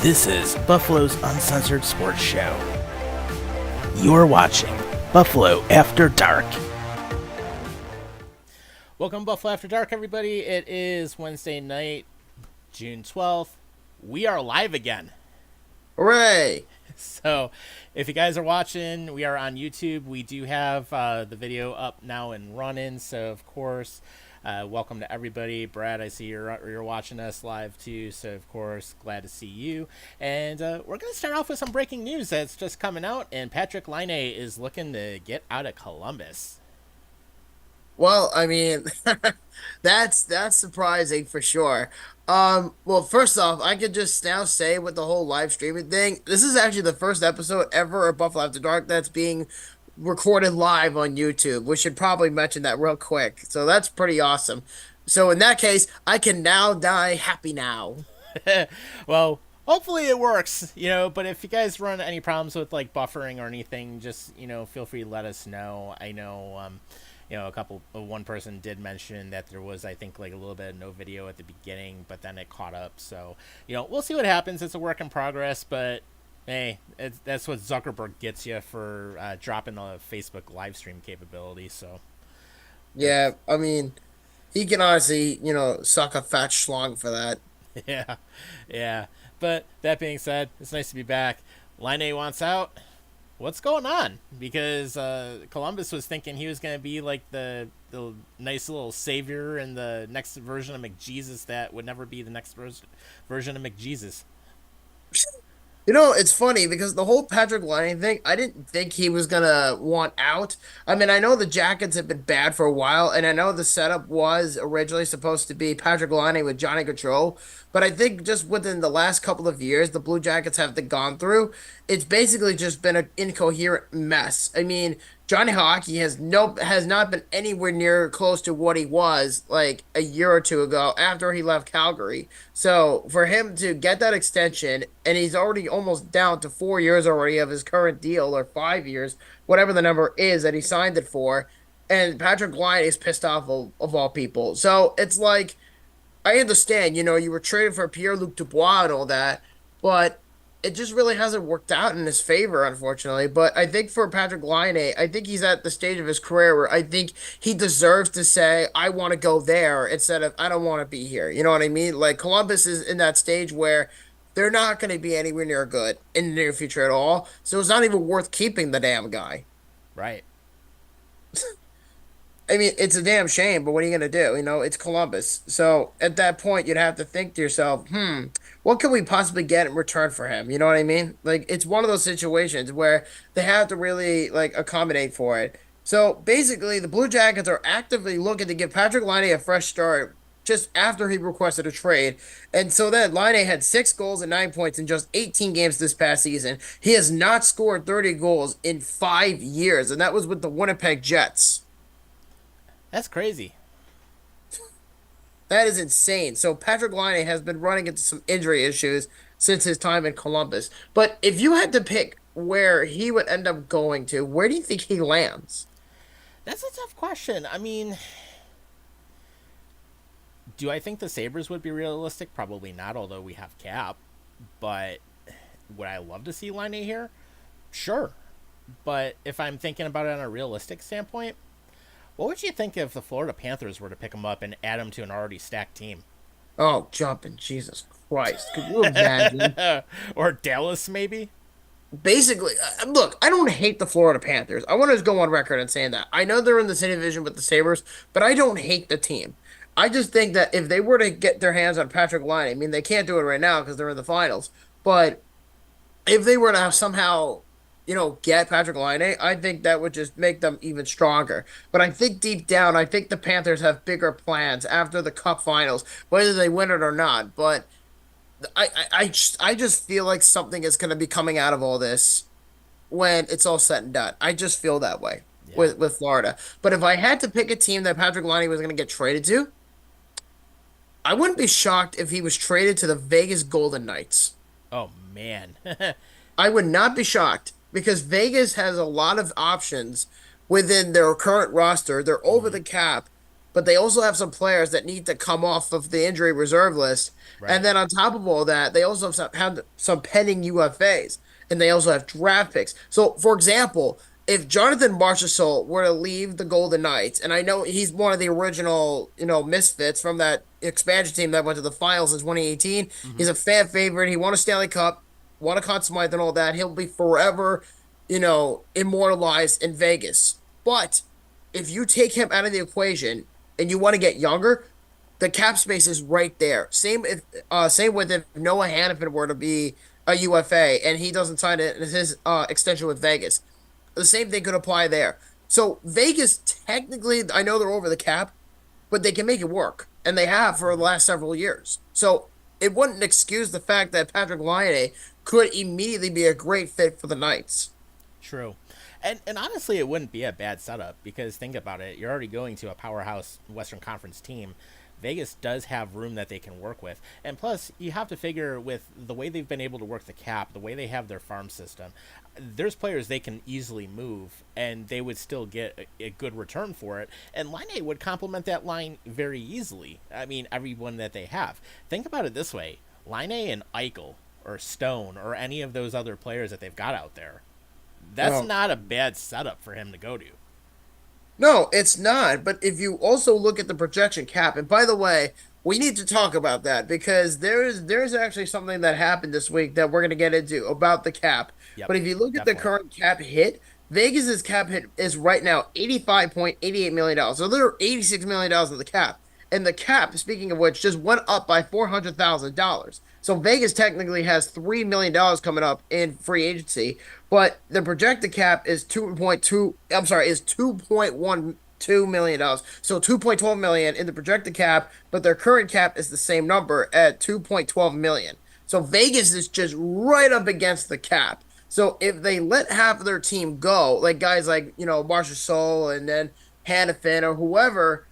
This is Buffalo's Uncensored Sports Show. You're watching Buffalo After Dark. Welcome, Buffalo After Dark, everybody. It is Wednesday night, June 12th. We are live again. Hooray! So, if you guys are watching, we are on YouTube. We do have the video up now and running. So, of course, welcome to everybody. Brad, I see you're watching us live too. So, of course, glad to see you. And we're going to start off with some breaking news that's just coming out. And Patrik Laine is looking to get out of Columbus. Well, I mean, that's surprising for sure. Well, first off, I could just now say with the whole live streaming thing, this is actually the first episode ever of Buffalo After Dark that's being recorded live on YouTube. We should probably mention that real quick. So that's pretty awesome. So in that case, I can now die happy now. Well, hopefully it works, but if you guys run any problems with like buffering or anything, just, feel free to let us know. I know, one person did mention that there was, I think, like a little bit of no video at the beginning, but then it caught up. So, we'll see what happens. It's a work in progress, but hey, that's what Zuckerberg gets you for dropping the Facebook live stream capability. So, yeah, I mean, he can honestly, suck a fat schlong for that. Yeah. But that being said, it's nice to be back. Laine wants out. What's going on? Because Columbus was thinking he was going to be like the nice little savior in the next version of McJesus that would never be the next version of McJesus. It's funny because the whole Patrik Laine thing, I didn't think he was going to want out. I mean, I know the Jackets have been bad for a while, and I know the setup was originally supposed to be Patrik Laine with Johnny Gaudreau, but I think just within the last couple of years the Blue Jackets have gone through, it's basically just been an incoherent mess. I mean, Johnny Hockey has not been anywhere near close to what he was like a year or two ago after he left Calgary. So for him to get that extension, and he's already almost down to 4 years already of his current deal, or 5 years, whatever the number is that he signed it for, and Patrik Laine is pissed off of all people. So it's like, I understand, you were traded for Pierre-Luc Dubois and all that, but it just really hasn't worked out in his favor, unfortunately. But I think for Patrik Laine, I think he's at the stage of his career where I think he deserves to say, I want to go there instead of, I don't want to be here. You know what I mean? Like, Columbus is in that stage where they're not going to be anywhere near good in the near future at all. So it's not even worth keeping the damn guy. Right. I mean, it's a damn shame, but what are you going to do? It's Columbus. So at that point, you'd have to think to yourself, what can we possibly get in return for him? You know what I mean? Like, it's one of those situations where they have to really, like, accommodate for it. So basically, the Blue Jackets are actively looking to give Patrik Laine a fresh start just after he requested a trade. And so then Laine had 6 goals and 9 points in just 18 games this past season. He has not scored 30 goals in 5 years, and that was with the Winnipeg Jets. That's crazy. That is insane. So Patrik Laine has been running into some injury issues since his time in Columbus. But if you had to pick where he would end up going to, where do you think he lands? That's a tough question. I mean, do I think the Sabres would be realistic? Probably not, although we have cap. But would I love to see Laine here? Sure. But if I'm thinking about it on a realistic standpoint, what would you think if the Florida Panthers were to pick him up and add him to an already stacked team? Oh, jumping Jesus Christ. Could you imagine? Or Dallas, maybe? Basically, look, I don't hate the Florida Panthers. I want to go on record and saying that. I know they're in the same division with the Sabres, but I don't hate the team. I just think that if they were to get their hands on Patrik Laine, I mean, they can't do it right now because they're in the finals, but if they were to have somehow get Patrik Laine, I think that would just make them even stronger. But I think deep down, I think the Panthers have bigger plans after the Cup Finals, whether they win it or not. But I just feel like something is going to be coming out of all this when it's all said and done. I just feel that way with Florida. But if I had to pick a team that Patrik Laine was going to get traded to, I wouldn't be shocked if he was traded to the Vegas Golden Knights. Oh, man. I would not be shocked. Because Vegas has a lot of options within their current roster. They're over the cap. but they also have some players that need to come off of the injury reserve list. And Right. then on top of all that, they also have some pending UFAs, and they also have draft picks. So, for example, if Jonathan Marchessault were to leave the Golden Knights, and I know he's one of the original, misfits from that expansion team that went to the finals in 2018. Hmm. He's a fan favorite. He won a Stanley Cup, won a Conn Smythe, and all that. He'll be forever, immortalized in Vegas. But if you take him out of the equation and you want to get younger, the cap space is right there. Same with if Noah Hannafin were to be a UFA and he doesn't sign his extension with Vegas. The same thing could apply there. So Vegas technically, I know they're over the cap, but they can make it work, and they have for the last several years. So it wouldn't excuse the fact that Patrik Laine could immediately be a great fit for the Knights. True. And honestly, it wouldn't be a bad setup because think about it. You're already going to a powerhouse Western Conference team. Vegas does have room that they can work with. And plus, you have to figure with the way they've been able to work the cap, the way they have their farm system, there's players they can easily move and they would still get a good return for it. And Line would complement that line very easily. I mean, everyone that they have. Think about it this way Line and Eichel or Stone or any of those other players that they've got out there, that's No, not a bad setup for him to go to. no, it's not. But if you also look at the projection cap, and by the way, we need to talk about that because there's actually something that happened this week that we're going to get into about the cap. Yep, But if you look at the definitely. current cap hit, Vegas's cap hit is right now $85.88 million dollars. So they're $86 million dollars of the cap. And the cap, speaking of which, just went up by $400,000. So Vegas technically has $3 million coming up in free agency, but the projected cap is 2.2, I'm sorry, is $2.12 million. So 2.12 million in the projected cap, but their current cap is the same number at 2.12 million. So Vegas is just right up against the cap. So if they let half of their team go, like guys like, Marchessault and then Hannafin or whoever,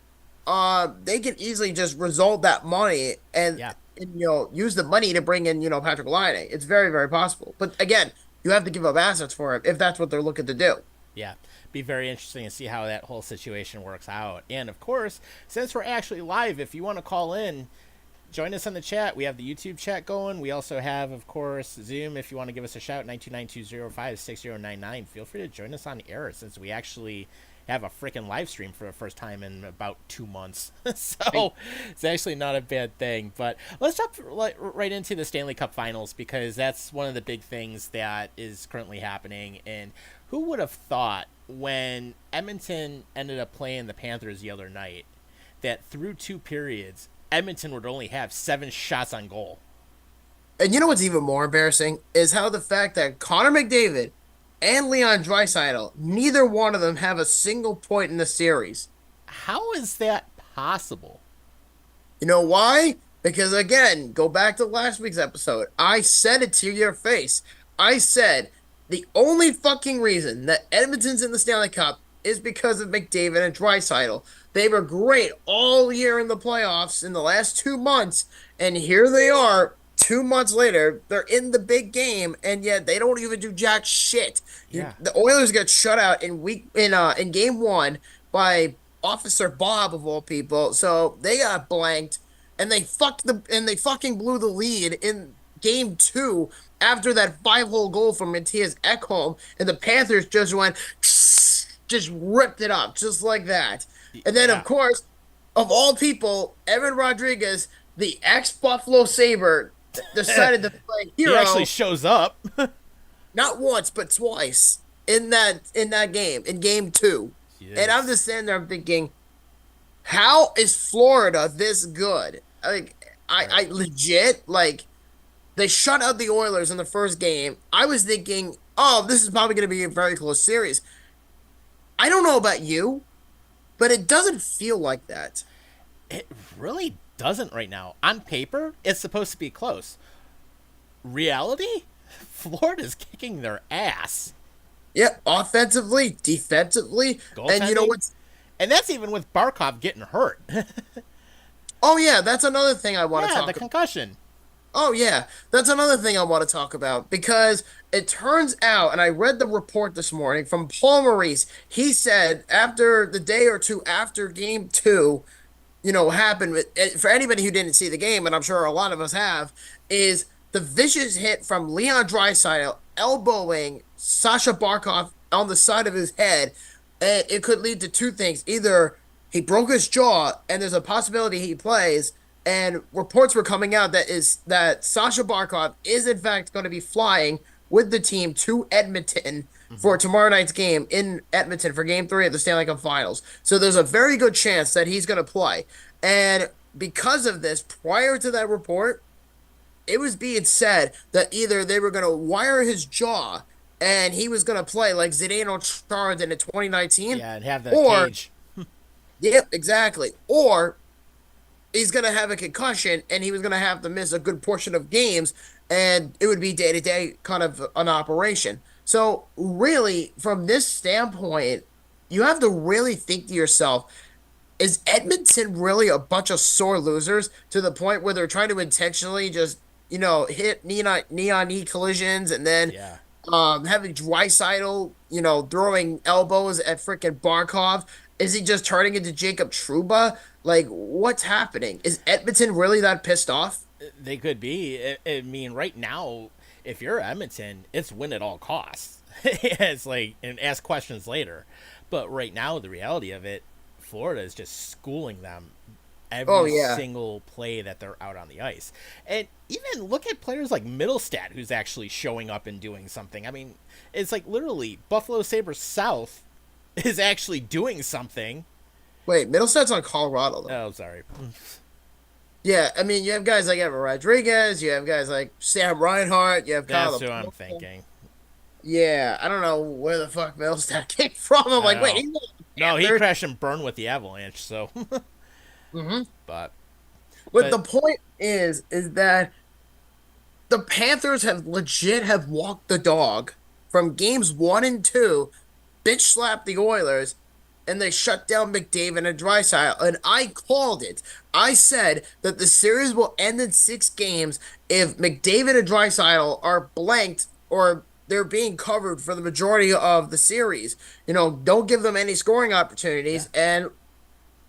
they can easily just result that money Yeah, and use the money to bring in Patrik Laine. It's very very possible. But again, you have to give up assets for it if that's what they're looking to do. yeah. Be very interesting to see how that whole situation works out. And of course, since we're actually live, if you want to call in, join us on the chat. We have the YouTube chat going. We also have, of course, Zoom. If you want to give us a shout, 929-205-6099. Feel free to join us on air since we actually have a freaking live stream for the first time in about 2 months. So it's actually not a bad thing. But let's jump right into the Stanley Cup Finals because that's one of the big things that is currently happening. And who would have thought when Edmonton ended up playing the Panthers the other night that through two periods, Edmonton would only have 7 shots on goal? And you know what's even more embarrassing is how the fact that Connor McDavid and Leon Draisaitl, neither one of them have a single point in the series. How is that possible? You know why? Because again, go back to last week's episode. I said it to your face. I said the only fucking reason that Edmonton's in the Stanley Cup is because of McDavid and Draisaitl. They were great all year in the playoffs in the last 2 months, and here they are 2 months later. They're in the big game, and yet they don't even do jack shit. Yeah. The Oilers get shut out in game one by Officer Bob of all people, so they got blanked, and they fucking blew the lead in game two after that 5-hole goal from Matthias Ekholm, and the Panthers just went just ripped it up just like that. And then of Yeah. course, of all people, Evan Rodriguez, the ex Buffalo Sabre, decided to play He actually hero shows up. not once but twice in that game in game two. And I'm Yes. just sitting there, I'm thinking, how is Florida this good? Like I Right. legit like they shut out the Oilers in the first game. I was thinking, oh, this is probably going to be a very close series. I don't know about you, but it doesn't feel like that. It really doesn't right now. On paper, it's supposed to be close. Reality? Florida's kicking their ass. Yeah, offensively, defensively, and you know Goaltending? what's? And that's even with Barkov getting hurt. Oh yeah, that's another thing I want to Yeah, talk the about. concussion. Oh yeah, that's another thing I want to talk about because it turns out, and I read the report this morning from Paul Maurice. He said after the day or two after game two, happened for anybody who didn't see the game, and I'm sure a lot of us have, is the vicious hit from Leon Draisaitl elbowing Sasha Barkov on the side of his head. And it could lead to two things. Either he broke his jaw and there's a possibility he plays, and reports were coming out that Sasha Barkov is in fact going to be flying with the team to Edmonton Hmm. for tomorrow night's game in Edmonton for game three of the Stanley Cup Finals. So there's a very good chance that he's going to play. And because of this, prior to that report, it was being said that either they were going to wire his jaw and he was going to play like Zdeno Chara did in 2019, Yeah, and have the or, cage. yep, exactly, or he's going to have a concussion and he was going to have to miss a good portion of games and it would be day to day kind of an operation. So, really, from this standpoint, you have to really think to yourself, is Edmonton really a bunch of sore losers to the point where they're trying to intentionally just, hit knee on knee collisions and then Yeah. having Draisaitl, throwing elbows at freaking Barkov? Is he just turning into Jacob Trouba? Like, what's happening? Is Edmonton really that pissed off? They could be. I mean, right now, if you're Edmonton, it's win at all costs. It's like, and ask questions later. But right now, the reality of it, Florida is just schooling them Oh every yeah. single play that they're out on the ice. And even look at players like Middlestat, who's actually showing up and doing something. I mean, it's like literally Buffalo Sabres South is actually doing something. Wait, Middlesex on Colorado though. Oh, sorry. Yeah, I mean, you have guys like Evan Rodriguez, you have guys like Sam Reinhart, you have Kyle That's who I'm LaPorta. thinking. Yeah, I don't know where the fuck Middlestat came from. I'm I like, wait, know. he's not the No, he Panthers. crashed and burned with the Avalanche, so. Hmm. but But but the point is that the Panthers have legit have walked the dog from games one and two, bitch slapped the Oilers, and they shut down McDavid and Draisaitl. And I called it. I said that the series will end in 6 games if McDavid and Draisaitl are blanked or they're being covered for the majority of the series. Don't give them any scoring yeah. opportunities, and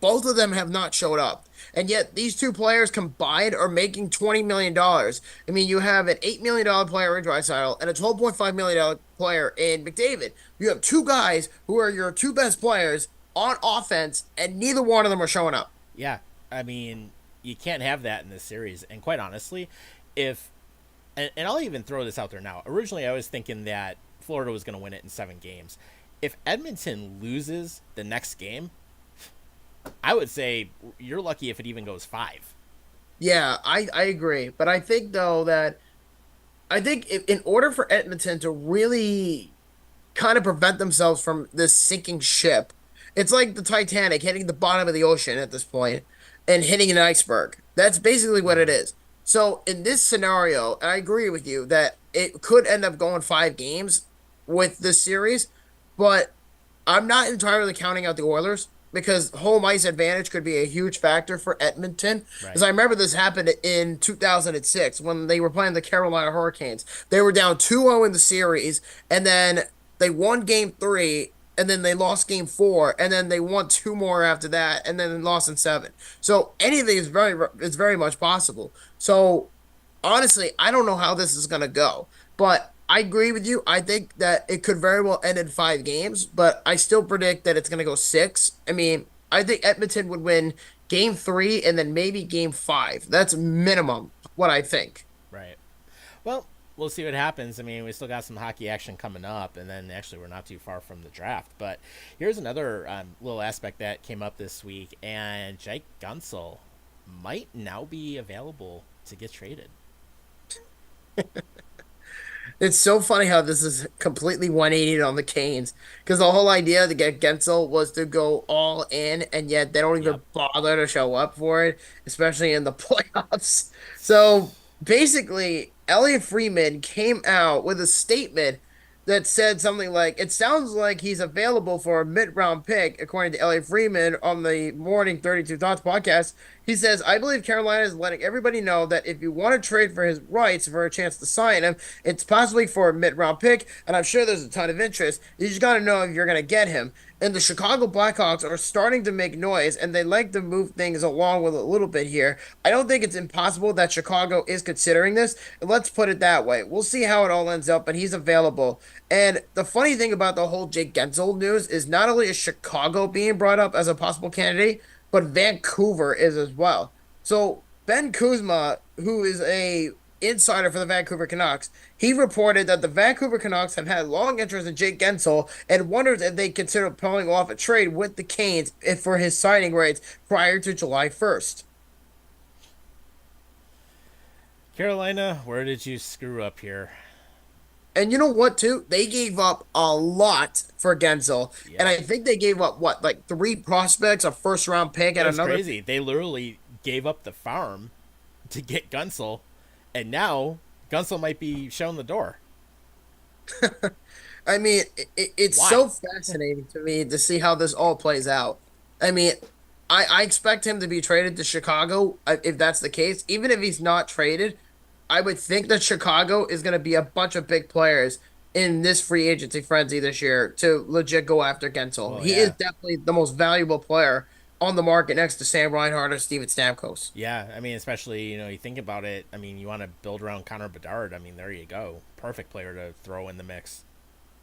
both of them have not showed up. And yet these two players combined are making $20 million. I mean, you have an $8 million player in Draisaitl and a $12.5 million player in McDavid. You have two guys who are your two best players on offense, and neither one of them are showing up. Yeah. I mean, you can't have that in this series. And quite honestly, if and I'll even throw this out there now. Originally, I was thinking that Florida was going to win it in 7 games. If Edmonton loses the next game, I would say you're lucky if it even goes 5. Yeah, I agree. But I think, though, that I think in order for Edmonton to really kind of prevent themselves from this sinking ship. It's like the Titanic hitting the bottom of the ocean at this point and hitting an iceberg. That's basically what it Mm-hmm. is. So in this scenario, I agree with you that it could end up going 5 games with this series, but I'm not entirely counting out the Oilers because home ice advantage could be a huge factor for Edmonton. Because Right. I remember this happened in 2006 when they were playing the Carolina Hurricanes. They were down 2-0 in the series, and then they won game three, and then they lost game four, and then they won two more after that, and then they lost in seven. So anything is very much possible. So honestly, I don't know how this is gonna go, but I agree with you. I think that it could very well end in 5 games, but I still predict that it's gonna go six. I mean, I think Edmonton would win game three and then maybe game five. That's minimum what I think. Right. Well, we'll see what happens. I mean, we still got some hockey action coming up, and then actually we're not too far from the draft. But here's another little aspect that came up this week, and Jake Guentzel might now be available to get traded. It's so funny how this is completely 180 on the Canes because the whole idea to get Guentzel was to go all in, and yet they don't Yep. even bother to show up for it, especially in the playoffs. So basically, Elliot Freeman came out with a statement that said something like, "It sounds like he's available for a mid-round pick," according to Elliot Freeman on the Morning 32 Thoughts podcast. He says, "I believe Carolina is letting everybody know that if you want to trade for his rights for a chance to sign him, it's possibly for a mid-round pick, and I'm sure there's a ton of interest. You just got to know if you're going to get him." And the Chicago Blackhawks are starting to make noise, and they like to move things along with a little bit here. I don't think it's impossible that Chicago is considering this. Let's put it that way. We'll see how it all ends up, but he's available. And the funny thing about the whole Jake Guentzel news is not only is Chicago being brought up as a possible candidate, but Vancouver is as well. So Ben Kuzma, who is a insider for the Vancouver Canucks, he reported that the Vancouver Canucks have had long interest in Jake Guentzel and wonders if they consider pulling off a trade with the Canes for his signing rights prior to July 1st. Carolina, where did you screw up here? And you know what, too? They gave up a lot for Guentzel. And Yep. I think they gave up, what, like three prospects, a first round pick, It and was another. crazy. They literally gave up the farm to get Guentzel, and now Guentzel might be shown the door. I mean, it's Why? so fascinating to me to see how this all plays out. I mean, I expect him to be traded to Chicago if that's the case. Even if he's not traded, I would think that Chicago is going to be a bunch of big players in this free agency frenzy this year to legit go after Gensel. Well, He is yeah. definitely the most valuable player on the market next to Sam Reinhart or Steven Stamkos. Yeah, I mean, especially, you think about it. I mean, you want to build around Connor Bedard. I mean, there you go. Perfect player to throw in the mix.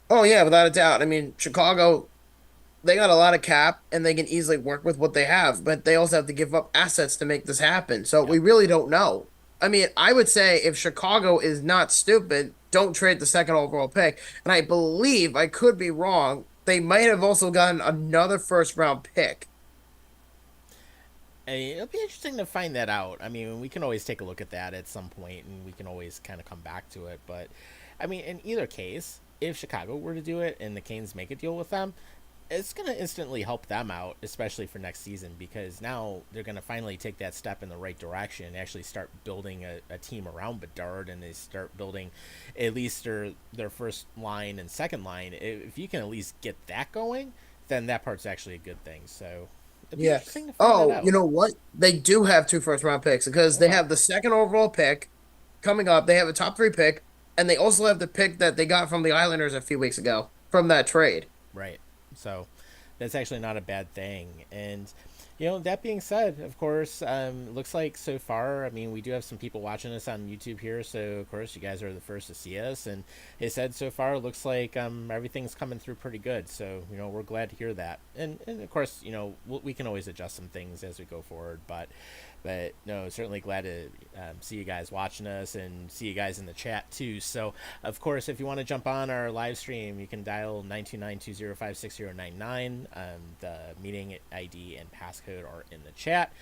Oh yeah, without a doubt. I mean, Chicago, they got a lot of cap and they can easily work with what they have, but they also have to give up assets to make this happen. So Yep. we really don't know. I mean, I would say if Chicago is not stupid, don't trade the second overall pick. And I believe, I could be wrong, they might have also gotten another first round pick. It'll be interesting to find that out. I mean, we can always take a look at that at some point, and we can always kind of come back to it. But, I mean, in either case, if Chicago were to do it and the Canes make a deal with them, it's going to instantly help them out, especially for next season, because now they're going to finally take that step in the right direction and actually start building a team around Bedard, and they start building at least their first line and second line. If you can at least get that going, then that part's actually a good thing. So it'd be Yeah. interesting to find that Oh, you out. know what? They do have two first round picks because they Okay. have the second overall pick coming up. They have a top three pick, and they also have the pick that they got from the Islanders a few weeks ago from that trade. Right. So that's actually not a bad thing. And, that being said, of course, looks like so far, I mean, we do have some people watching us on YouTube here. So, of course, you guys are the first to see us. And it said so far, looks like everything's coming through pretty good. So, we're glad to hear that. And of course, we can always adjust some things as we go forward. But no, certainly glad to see you guys watching us and see you guys in the chat too. So, of course, if you want to jump on our live stream, you can dial 929-205-6099. The meeting ID and passcode are in the chat.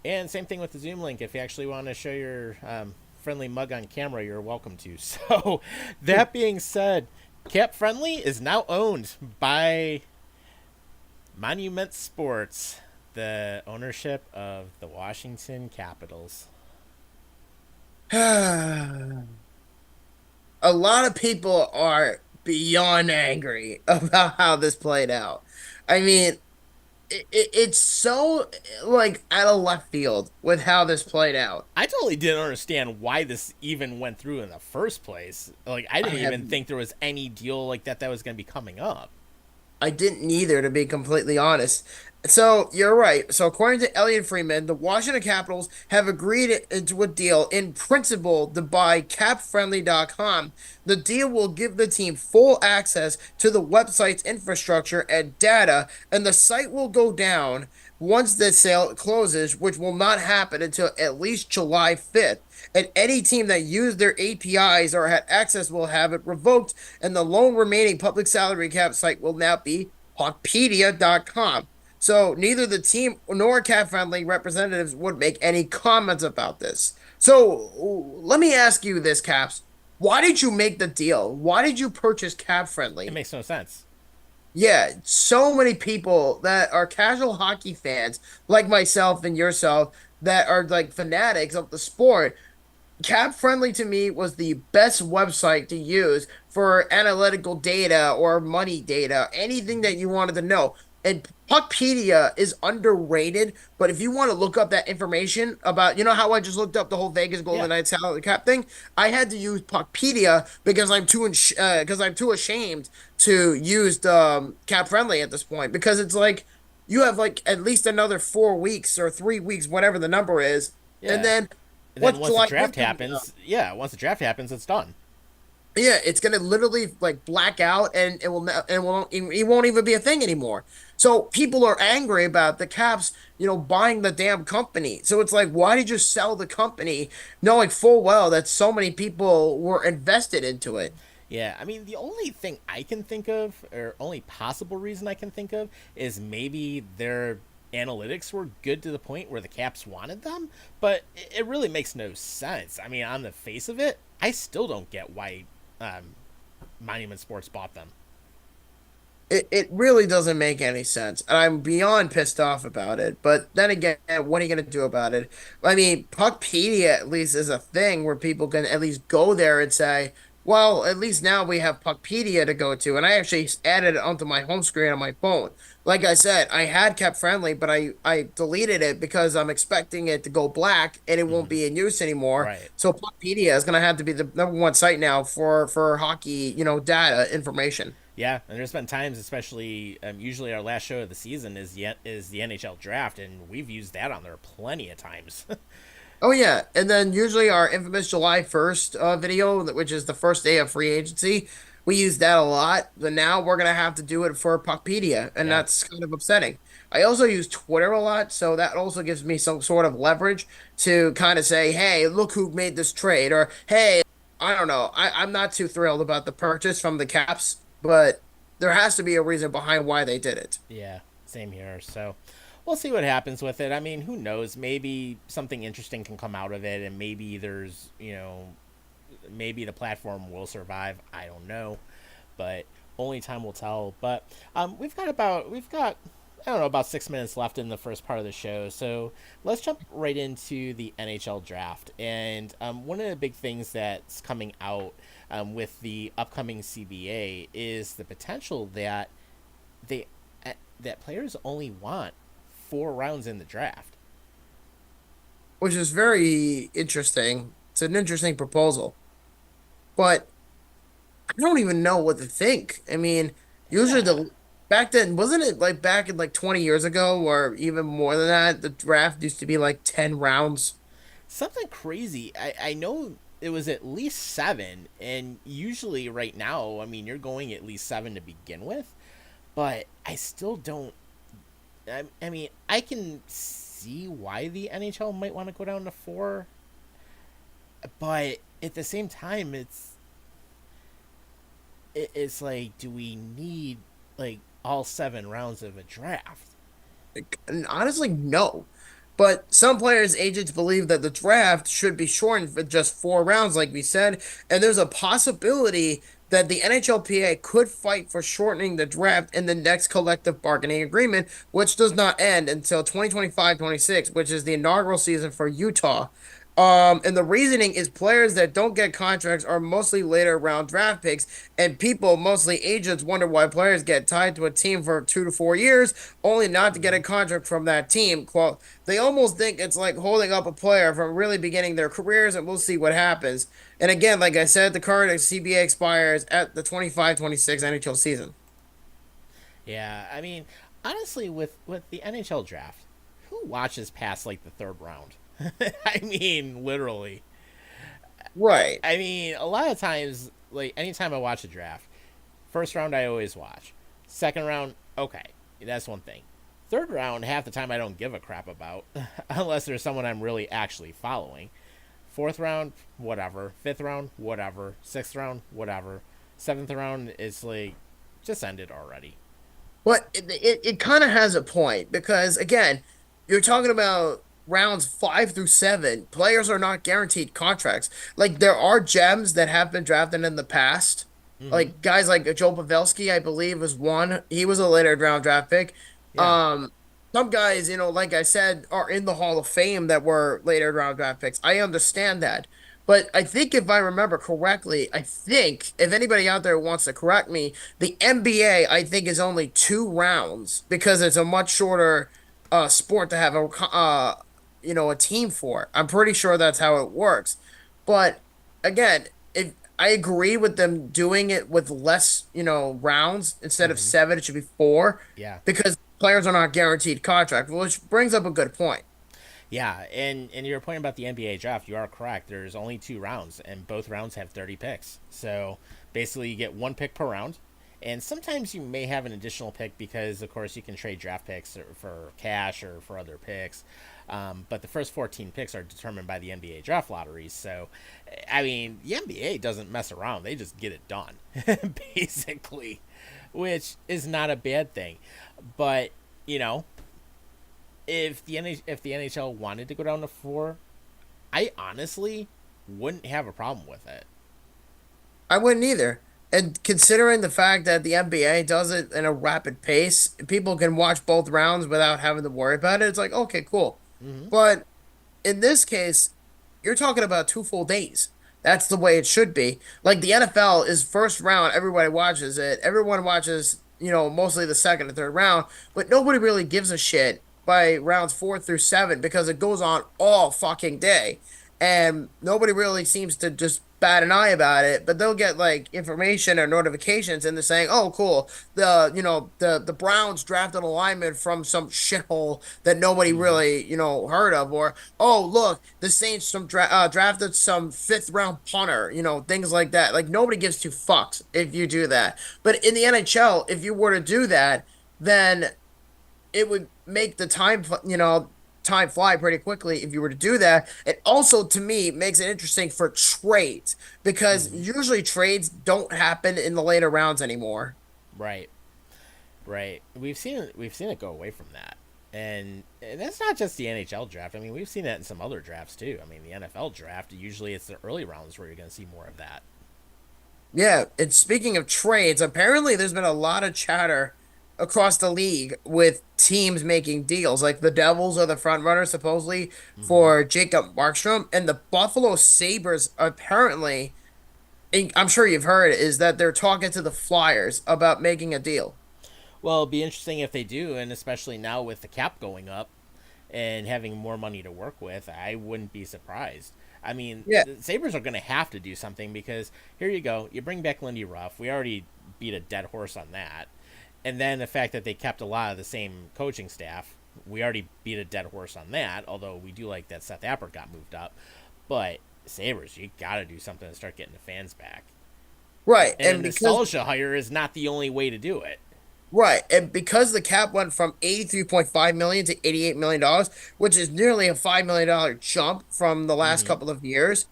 And same thing with the Zoom link. If you actually want to show your friendly mug on camera, you're welcome to. So, that being said, CapFriendly is now owned by Monument Sports, the ownership of the Washington Capitals. A lot of people are beyond angry about how this played out. I mean, it's so like out of left field with how this played out. I totally didn't understand why this even went through in the first place. Like, I I didn't have even think there was any deal like that was going to be coming up. I didn't either, to be completely honest. So you're right. So according to Elliot Freeman, the Washington Capitals have agreed into a deal in principle to buy CapFriendly.com. The deal will give the team full access to the website's infrastructure and data, and the site will go down once the sale closes, which will not happen until at least July 5th. And any team that used their APIs or had access will have it revoked, and the lone remaining public salary cap site will now be Hawkpedia.com. So neither the team nor Cat Friendly representatives would make any comments about this. So let me ask you this, Caps. Why did you make the deal? Why did you purchase Cat It Friendly? makes no sense. Yeah, so many people that are casual hockey fans, like myself and yourself, that are like fanatics of the sport. Cap Friendly to me was the best website to use for analytical data or money data, anything that you wanted to know. And Puckpedia is underrated, but if you want to look up that information about, you know how I just looked up the whole Vegas Yeah. Golden Knights salary cap thing, I had to use Puckpedia because I'm too ashamed to use Cap Friendly at this point because it's like you have like at least another 4 weeks or 3 weeks, whatever the number is, and Yeah. then And then what's once the July draft 5th gonna be done? happens, yeah, once the draft happens, it's done. Yeah, it's gonna literally like black out, and it won't even be a thing anymore. So people are angry about the Caps, buying the damn company. So it's like, why did you sell the company, knowing full well that so many people were invested into it? Yeah, I mean, the only thing I can think of, or only possible reason I can think of, is maybe their analytics were good to the point where the Caps wanted them, but it really makes no sense. I mean, on the face of it, I still don't get why um, Monument Sports bought them. It really doesn't make any sense. And I'm beyond pissed off about it. But then again, what are you going to do about it? I mean, Puckpedia at least is a thing where people can at least go there and say, well, at least now we have Puckpedia to go to. And I actually added it onto my home screen on my phone. Like I said, I had kept friendly, but I deleted it because I'm expecting it to go black and it won't Mm-hmm. be in use anymore. Right. So Puckpedia is going to have to be the number one site now for hockey, data information. Yeah, and there's been times, especially usually our last show of the season is the NHL draft, and we've used that on there plenty of times. Oh yeah, and then usually our infamous July 1st video, which is the first day of free agency, we use that a lot. But now we're gonna have to do it for Puckpedia, and Yeah. that's kind of upsetting. I also use Twitter a lot, so that also gives me some sort of leverage to kind of say, "Hey, look who made this trade," or "Hey, I don't know, I'm not too thrilled about the purchase from the Caps, but there has to be a reason behind why they did it." Yeah, same here. So we'll see what happens with it. I mean, who knows? Maybe something interesting can come out of it, and maybe maybe the platform will survive. I don't know, but only time will tell. But we've got I don't know about 6 minutes left in the first part of the show, so let's jump right into the NHL draft. And one of the big things that's coming out with the upcoming CBA is the potential that they that players only want 4 rounds in the draft. Which is very interesting. It's an interesting proposal, but I don't even know what to think. I mean, usually Yeah, the back then wasn't it like back in like 20 years ago or even more than that, the draft used to be like 10 rounds. something crazy. I know it was at least 7, and usually right now, I mean, you're going at least 7 to begin with, but I still don't. I mean, I can see why the NHL might want to go down to 4, but at the same time, it's like, do we need like all 7 rounds of a draft? And honestly, no. But some players' agents believe that the draft should be shortened for just 4 rounds, like we said. And there's a possibility that the NHLPA could fight for shortening the draft in the next collective bargaining agreement, which does not end until 2025-26, which is the inaugural season for Utah. And the reasoning is players that don't get contracts are mostly later round draft picks, and people, mostly agents, wonder why players get tied to a team for 2 to 4 years, only not to get a contract from that team. Quote, they almost think it's like holding up a player from really beginning their careers, and we'll see what happens. And again, like I said, the current CBA expires at the 25-26 NHL season. Yeah, I mean, honestly, with the NHL draft, who watches past like the 3rd round? I mean, literally. Right. I mean, a lot of times, like anytime I watch a draft, 1st round I always watch. 2nd round, okay, that's one thing. 3rd round, half the time I don't give a crap about, unless there's someone I'm really actually following. 4th round, whatever. 5th round, whatever. 6th round, whatever. 7th round is like, just end it already. But it kind of has a point because, again, you're talking about rounds 5 through 7. Players are not guaranteed contracts. Like, there are gems that have been drafted in the past. Mm-hmm. Like, guys like Joe Pavelski, I believe, was one. He was a later round draft pick. Yeah. Um, some guys, like I said, are in the Hall of Fame that were later round draft picks. I understand that. But I think if I remember correctly, I think if anybody out there wants to correct me, the NBA I think is only 2 rounds because it's a much shorter sport to have a team for. I'm pretty sure that's how it works. But again, if I agree with them doing it with less, rounds instead of Hmm. 7, it should be 4 Yeah. because players are not guaranteed contract, which brings up a good point. Yeah, and your point about the NBA draft, you are correct. There's only 2 rounds, and both rounds have 30 picks. So basically, you get 1 pick per round, and sometimes you may have an additional pick because, of course, you can trade draft picks for cash or for other picks. But the first 14 picks are determined by the NBA draft lotteries. So, I mean, the NBA doesn't mess around; they just get it done, basically, which is not a bad thing. But you know, if the NHL wanted to go down to 4, I honestly wouldn't have a problem with it. I wouldn't either. And considering the fact that the NBA does it in a rapid pace, people can watch both rounds without having to worry about it. It's like, okay, cool. Hmm. But in this case, you're talking about 2 full days. That's the way it should be. Like the NFL is first round, everybody watches it. Everyone watches, mostly the second and third round, but nobody really gives a shit by rounds 4 through 7 because it goes on all fucking day. And nobody really seems to just bat an eye about it, but they'll get like information or notifications and they're saying, "Oh, cool. The Browns drafted a lineman from some shithole that nobody Hmm. really, heard of," or, "Oh, look, the Saints drafted some fifth round punter," things like that. Like nobody gives 2 fucks if you do that. But in the NHL, if you were to do that, then it would make the time fly pretty quickly if you were to do that. It also, to me, makes it interesting for trades because Hmm. usually trades don't happen in the later rounds anymore. Right, right. We've seen it go away from that, and that's not just the NHL draft. I mean, we've seen that in some other drafts too. I mean, the NFL draft usually it's the early rounds where you're going to see more of that. Yeah, and speaking of trades, apparently there's been a lot of chatter across the league with teams making deals. Like the Devils are the front runners supposedly Hmm. for Jacob Markstrom, and the Buffalo Sabres apparently, and I'm sure you've heard, is that they're talking to the Flyers about making a deal. Well, it'll be interesting if they do, and especially now with the cap going up and having more money to work with, I wouldn't be surprised. I mean, Yeah, the Sabres are going to have to do something because here you go. You bring back Lindy Ruff. We already beat a dead horse on that. And then the fact that they kept a lot of the same coaching staff, we already beat a dead horse on that, although we do like that Seth Appert got moved up. But Sabres, you got to do something to start getting the fans back. right. And a nostalgia hire is not the only way to do it. And because the cap went from 83.5 million to 88 million dollars, which is nearly a $5 million jump from the last Mm-hmm. couple of years,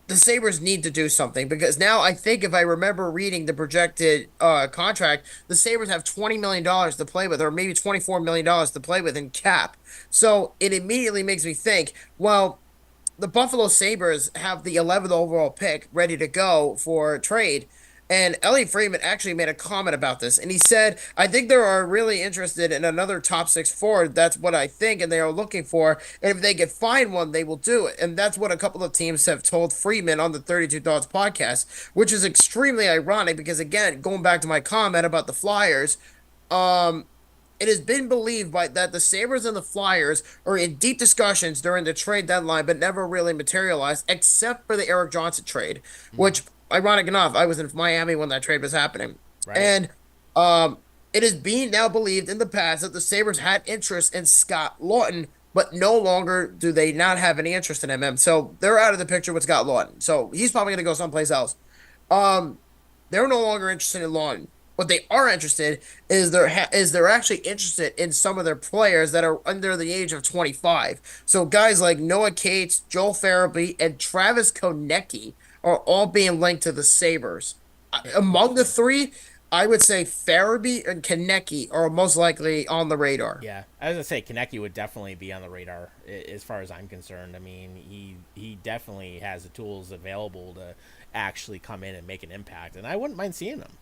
the Sabres need to do something because now I think if I remember reading the projected contract, the Sabres have $20 million to play with, or maybe $24 million to play with in cap. So it immediately makes me think, well, the Buffalo Sabres have the 11th overall pick ready to go for trade. And Elliot Freeman actually made a comment about this. And he said, I think they are really interested in another top 6 forward. That's what I think. And they are looking for. And if they can find one, they will do it. And that's what a couple of teams have told Freeman on the 32 Thoughts podcast, which is extremely ironic because, again, going back to my comment about the Flyers, um, it has been believed by that the Sabres and the Flyers are in deep discussions during the trade deadline, but never really materialized, except for the Eric Johnson trade, Mm-hmm. which, ironic enough, I was in Miami when that trade was happening. Right. And um, it is being now believed in the past that the Sabres had interest in Scott Lawton, but no longer do they not have any interest in him. And so they're out of the picture with Scott Lawton. So he's probably going to go someplace else. Um, they're no longer interested in Lawton. What they are interested is they're actually interested in some of their players that are under the age of 25. So guys like Noah Cates, Joel Farabee, and Travis Konecny are all being linked to the Sabres. Among the Interesting. three, I would say Farabee and Konecny are most likely on the radar. Yeah, I was gonna say Kaneki would definitely be on the radar as far as I'm concerned. I mean, he definitely has the tools available to actually come in and make an impact, and I wouldn't mind seeing him.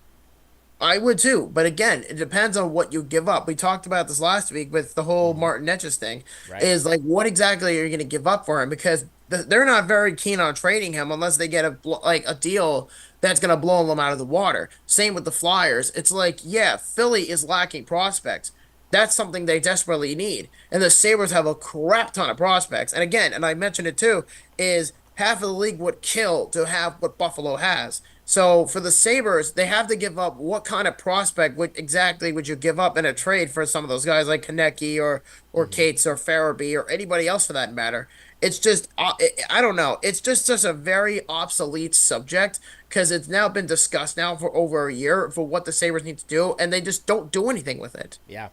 I would too, but again, it depends on what you give up. We talked about this last week with the whole Hmm. Martin Netches thing. Right. Is like, what exactly are you going to give up for him? Because they're not very keen on trading him unless they get a deal that's going to blow them out of the water. Same with the Flyers. It's like, yeah, Philly is lacking prospects. That's something they desperately need. And the Sabres have a crap ton of prospects. And again, and I mentioned it too, is half of the league would kill to have what Buffalo has. So for the Sabres, they have to give up what kind of prospect exactly would you give up in a trade for some of those guys like Konecny or Hmm. Cates or Farabee or anybody else for that matter. It's just I don't know. It's just a very obsolete subject because it's now been discussed now for over a year for what the Sabres need to do, and they just don't do anything with it. Yeah,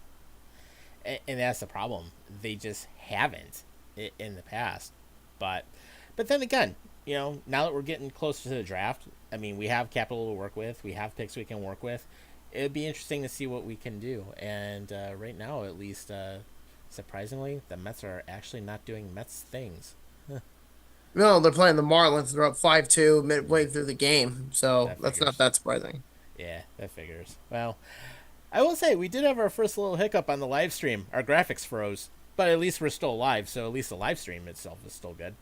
and that's the problem. They just haven't in the past. But but then again, now that we're getting closer to the draft, I mean, we have capital to work with. We have picks we can work with. It'd be interesting to see what we can do. And right now, at least, surprisingly, the Mets are actually not doing Mets things. No, they're playing the Marlins. They're up 5-2 midway through the game, so That that's not figures. that surprising. Yeah, that figures. Well, I will say we did have our first little hiccup on the live stream. Our graphics froze, but at least we're still live, so at least the live stream itself is still good.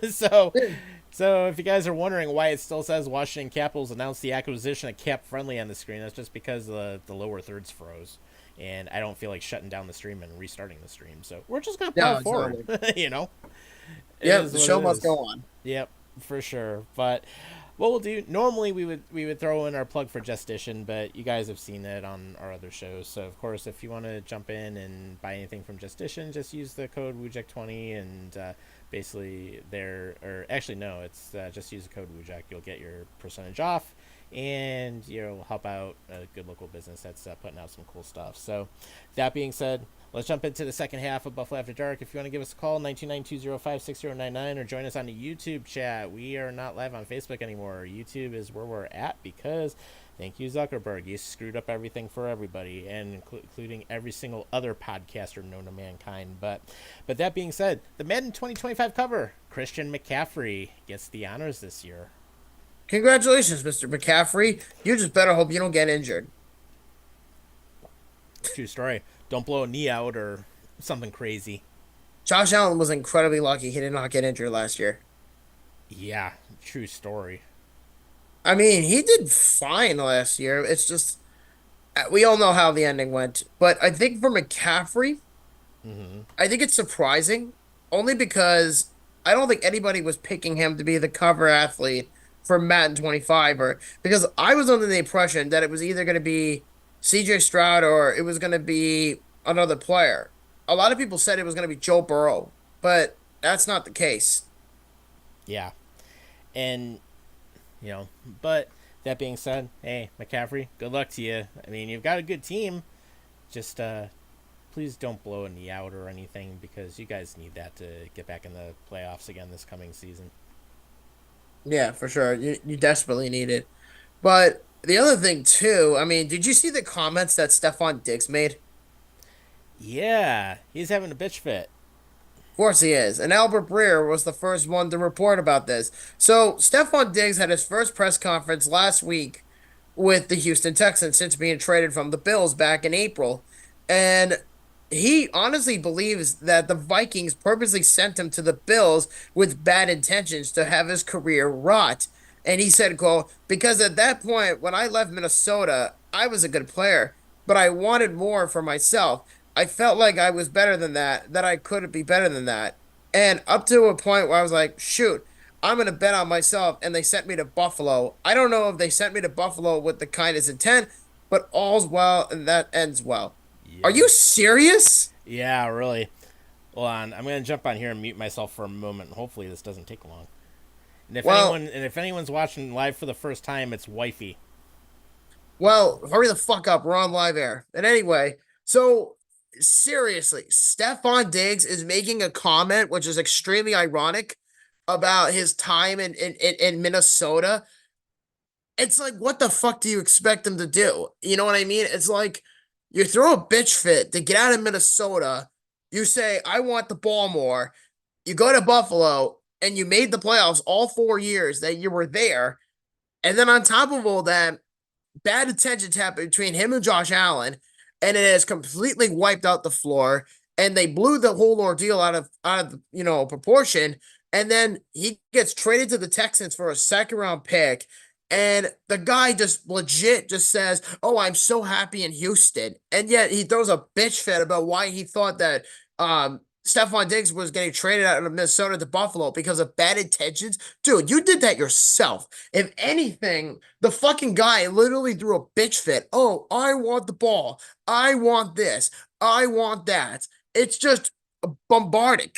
so, Yeah. so if you guys are wondering why it still says Washington Capitals announced the acquisition of CapFriendly on the screen, that's just because the lower thirds froze, and I don't feel like shutting down the stream and restarting the stream. So we're just gonna plow Yeah, forward. exactly. you know, it Yep, is the what show it must is. go on. Yep, for sure. But what we'll do normally we would throw in our plug for Justition, but you guys have seen it on our other shows. So of course, if you want to jump in and buy anything from Justition, just use the code WUJEK20 and basically there or actually no, it's just use the code WUJEK. You'll get your percentage off. And you'll help out a good local business that's putting out some cool stuff. So, that being said, let's jump into the second half of Buffalo After Dark. If you want to give us a call, 929-205-6099, or join us on the YouTube chat. We are not live on Facebook anymore. YouTube is where we're at because, thank you, Zuckerberg. You screwed up everything for everybody, and including every single other podcaster known to mankind. But that being said, the Madden 2025 cover, Christian McCaffrey gets the honors this year. Congratulations, Mr. McCaffrey. You just better hope you don't get injured. True story. Don't blow a knee out or something crazy. Josh Allen was incredibly lucky he did not get injured last year. Yeah, true story. I mean, he did fine last year. It's just we all know how the ending went. But I think for McCaffrey, Hmm. I think it's surprising only because I don't think anybody was picking him to be the cover athlete for Madden 25 or because I was under the impression that it was either going to be CJ Stroud or it was going to be another player. A lot of people said it was going to be Joe Burrow, but that's not the case. Yeah, and but that being said, hey McCaffrey, good luck to you. I mean, you've got a good team. Just please don't blow a knee out or anything because you guys need that to get back in the playoffs again this coming season. Yeah, for sure. You desperately need it. But the other thing too, I mean, did you see the comments that Stefon Diggs made? Yeah, he's having a bitch fit. Of course he is. And Albert Breer was the first one to report about this. So Stefon Diggs had his first press conference last week with the Houston Texans since being traded from the Bills back in April. And he honestly believes that the Vikings purposely sent him to the Bills with bad intentions to have his career rot. And he said, quote, because at that point, when I left Minnesota, I was a good player, but I wanted more for myself. I felt like I was better than that I couldn't be better than that. And up to a point where I was like, shoot, I'm going to bet on myself. And they sent me to Buffalo. I don't know if they sent me to Buffalo with the kindest intent, but all's well and that ends well. Are you Yep. serious? Yeah, really. Hold on, I'm gonna jump on here and mute myself for a moment. Hopefully, this doesn't take long. Well, And if anyone's watching live for the first time, it's wifey. well, hurry the fuck up. We're on live air. And anyway, so seriously, Stefon Diggs is making a comment which is extremely ironic about his time in Minnesota. It's like, what the fuck do you expect him to do? You know what I mean? It's like you throw a bitch fit to get out of Minnesota. You say, I want the ball more. You go to Buffalo and you made the playoffs all 4 years that you were there. And then on top of all that, bad attention happened between him and Josh Allen, and it has completely wiped out the floor. And they blew the whole ordeal out of proportion. And then he gets traded to the Texans for a second round pick. And the guy just legit just says, "Oh, I'm so happy in Houston." And yet he throws a bitch fit about why he thought that Stefon Diggs was getting traded out of Minnesota to Buffalo because of bad intentions. Dude, you did that yourself. If anything, the fucking guy literally threw a bitch fit. "Oh, I want the ball. I want this. I want that." It's just bombarding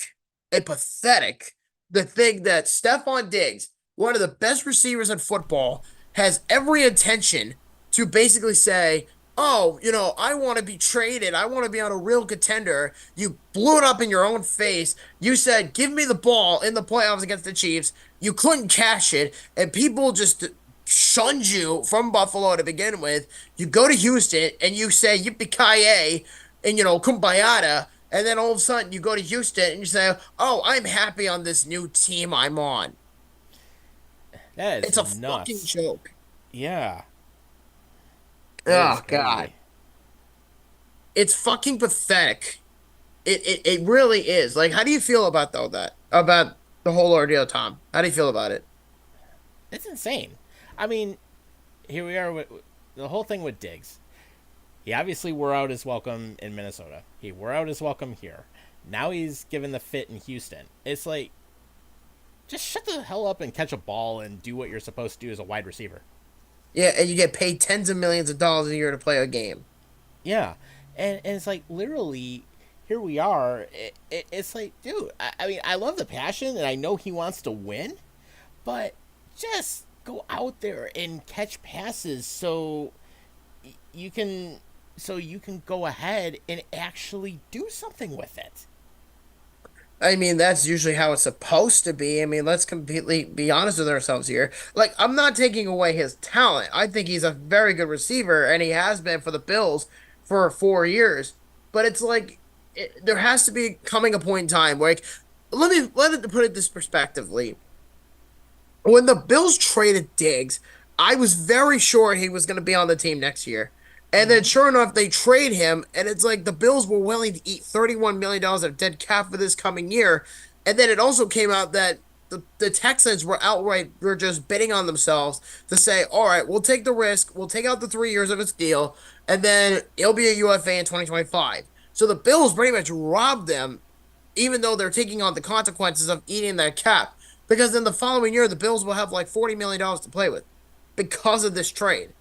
and pathetic to think that Stefon Diggs, one of the best receivers in football, has every intention to basically say, "Oh, I want to be traded. I want to be on a real contender." You blew it up in your own face. You said, "Give me the ball in the playoffs against the Chiefs." You couldn't cash it, and people just shunned you from Buffalo to begin with. You go to Houston and you say, "Yippee-ki-yay," and, kumbaya. And then all of a sudden you go to Houston and you say, "Oh, I'm happy on this new team I'm on." That is It's a fucking nuts. joke. Yeah, it is Oh God. crazy. It's fucking pathetic. It really is. Like, how do you feel about though that about the whole ordeal, Tom? How do you feel about it? It's insane. I mean, here we are with the whole thing with Diggs. He obviously wore out his welcome in Minnesota. He wore out his welcome here. Now he's given the fit in Houston. It's like, just shut the hell up and catch a ball and do what you're supposed to do as a wide receiver. Yeah, and you get paid tens of millions of dollars a year to play a game. Yeah, and it's like literally, here we are. It's like, dude. I mean, I love the passion, and I know he wants to win, but just go out there and catch passes you can you can go ahead and actually do something with it. I mean, that's usually how it's supposed to be. I mean, let's completely be honest with ourselves here. Like, I'm not taking away his talent. I think he's a very good receiver, and he has been for the Bills for 4 years. But it's like there has to be coming a point in time. Like, let it put it this perspectively. When the Bills traded Diggs, I was very sure he was going to be on the team next year. And then, Mm-hmm. sure enough, they trade him, and it's like the Bills were willing to eat $31 million dollars of dead cap for this coming year. And then it also came out that the Texans were just bidding on themselves to say, "All right, we'll take the risk, we'll take out the 3 years of his deal, and then he'll be a UFA in 2025." So the Bills pretty much robbed them, even though they're taking on the consequences of eating that cap. Because in the following year, the Bills will have like $40 million dollars to play with because of this trade.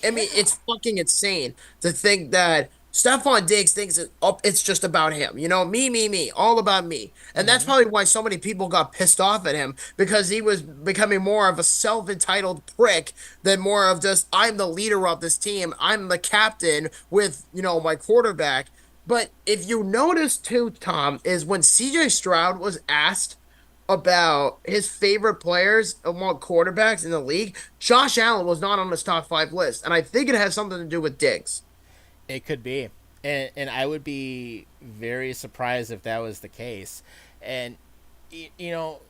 I mean, Yeah. it's fucking insane to think that Stefon Diggs thinks it's just about him. Me, all about me. And that's Mm-hmm. probably why so many people got pissed off at him because he was becoming more of a self-entitled prick than more of just, "I'm the leader of this team. I'm the captain with, my quarterback." But if you notice too, Tom, is when CJ Stroud was asked about his favorite players among quarterbacks in the league, Josh Allen was not on his top five list. And I think it has something to do with Diggs. It could be, and I would be very surprised if that was the case. And you know,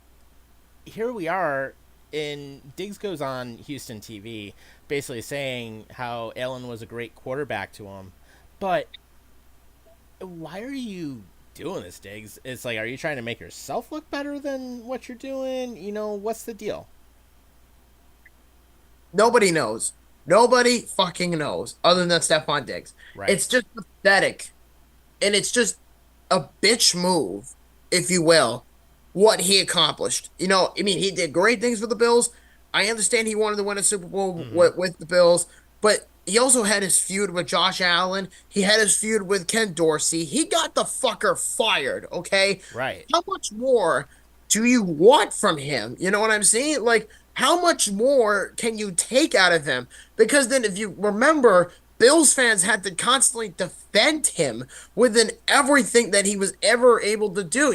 here we are, and Diggs goes on Houston TV, basically saying how Allen was a great quarterback to him. But why are you doing this, Diggs? It's like, are you trying to make yourself look better than what you're doing? What's the deal? Nobody knows. Nobody fucking knows other than Stefon Diggs. Right. It's just pathetic. And it's just a bitch move, if you will, what he accomplished. I mean, he did great things for the Bills. I understand he wanted to win a Super Bowl Mm-hmm. with the Bills, but he also had his feud with Josh Allen. He had his feud with Ken Dorsey. He got the fucker fired, okay? Right. How much more do you want from him? You know what I'm saying? Like, how much more can you take out of him? Because then, if you remember, Bills fans had to constantly defend him within everything that he was ever able to do.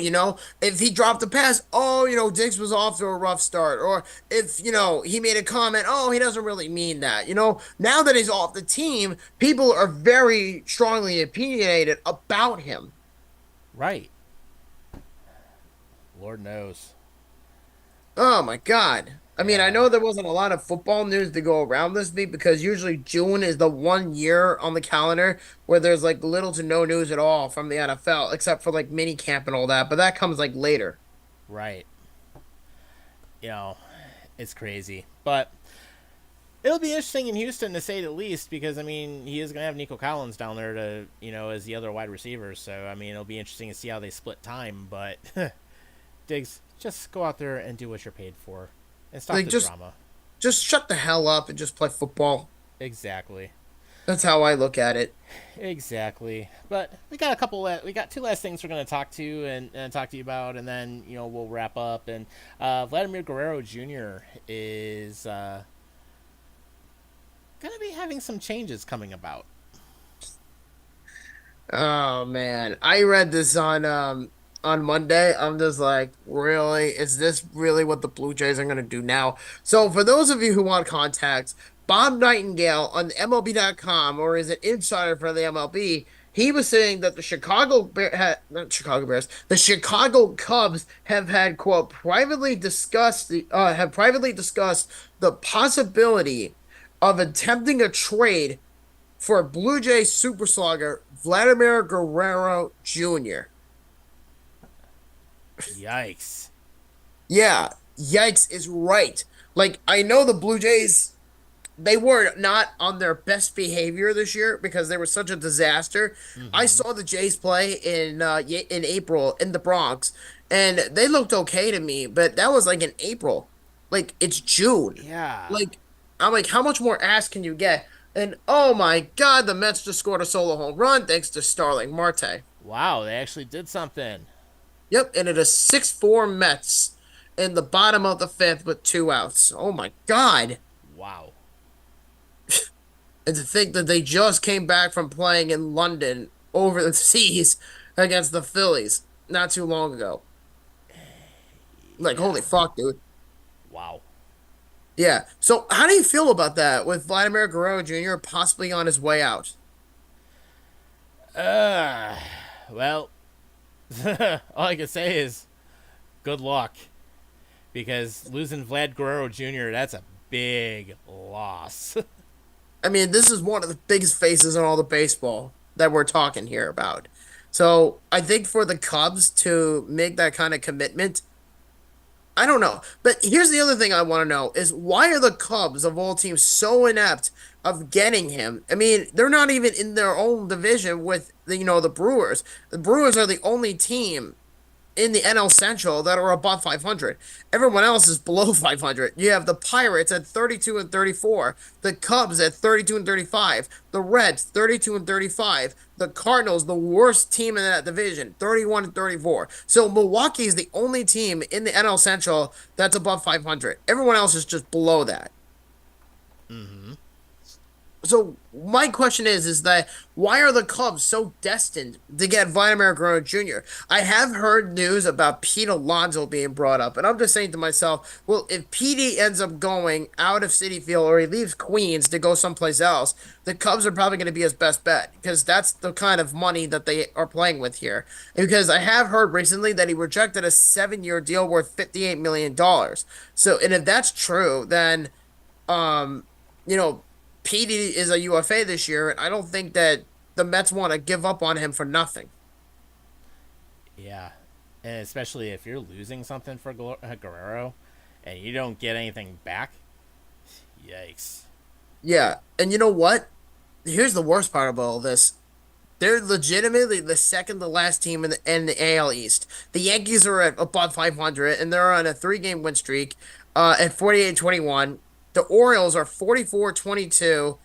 If he dropped a pass, "Oh, Diggs was off to a rough start." Or if, he made a comment, "Oh, he doesn't really mean that." Now that he's off the team, people are very strongly opinionated about him. Right. Lord knows. Oh my God. I mean, I Yeah. know there wasn't a lot of football news to go around this week because usually June is the one year on the calendar where there's like little to no news at all from the NFL, except for like mini camp and all that, but that comes like later. Right. you know, it's crazy. But it'll be interesting in Houston to say the least because I mean he is going to have Nico Collins down there to as the other wide receiver. So I mean it'll be interesting to see how they split time. But Diggs, just go out there and do what you're paid for, and stop Like the just drama. just shut the hell up and just play football. Exactly. That's how I look at it. Exactly. But we got we got two last things we're going to talk to and talk to you about, and then we'll wrap up. And Vladimir Guerrero Jr. is going to be having some changes coming about. Oh man, I read this on Monday. I'm just like, really? Is this really what the Blue Jays are gonna do now? So for those of you who want context, Bob Nightingale on MLB.com, or is it insider for the MLB? He was saying that the not Chicago Bears, the Chicago Cubs have had quote privately discussed the possibility of attempting a trade for Blue Jays super slugger Vladimir Guerrero Jr. Yikes. Yeah, yikes is right. Like I know the Blue Jays, they were not on their best behavior this year because they were such a disaster. I Mm-hmm. saw the Jays play in April in the Bronx, and they looked okay to me, but that was like in April. Like it's June. Yeah. Like I'm like, how much more ass can you get? And oh my God, the Mets just scored a solo home run thanks to Starling Marte. Wow, they actually did something. Yep, and it is 6-4 Mets in the bottom of the fifth with two outs. Oh my God. Wow. And to think that they just came back from playing in London over the seas against the Phillies not too long ago. Like, Yeah. holy fuck, dude. Wow. Yeah. So, how do you feel about that with Vladimir Guerrero Jr. possibly on his way out? Uh, well, all I can say is good luck because losing Vlad Guerrero Jr. that's a big loss. I mean, this is one of the biggest faces in all the baseball that we're talking here about. So, I think for the Cubs to make that kind of commitment, I don't know. But here's the other thing I want to know is why are the Cubs of all teams so inept of getting him? I mean, they're not even in their own division with the Brewers. The Brewers are the only team in the NL Central that are above 500. Everyone else is below 500. You have the Pirates at 32 and 34, the Cubs at 32 and 35, the Reds 32 and 35, the Cardinals, the worst team in that division, 31 and 34. So Milwaukee is the only team in the NL Central that's above 500. Everyone else is just below that. Mm-hmm. So my question is that why are the Cubs so destined to get Vladimir Guerrero Jr.? I have heard news about Pete Alonso being brought up, and I'm just saying to myself, well, if Petey ends up going out of Citi Field or he leaves Queens to go someplace else, the Cubs are probably going to be his best bet because that's the kind of money that they are playing with here. Because I have heard recently that he rejected a 7-year deal worth $58 million. So, and if that's true, then you know, Petey is a UFA this year, and I don't think that the Mets want to give up on him for nothing. Yeah, and especially if you're losing something for Guerrero, and you don't get anything back. Yikes. Yeah, and you know what? Here's the worst part about all this. They're legitimately the second to last team in the AL East. The Yankees are at above 500, and they're on a three-game win streak at 48-21. The Orioles are 44-22,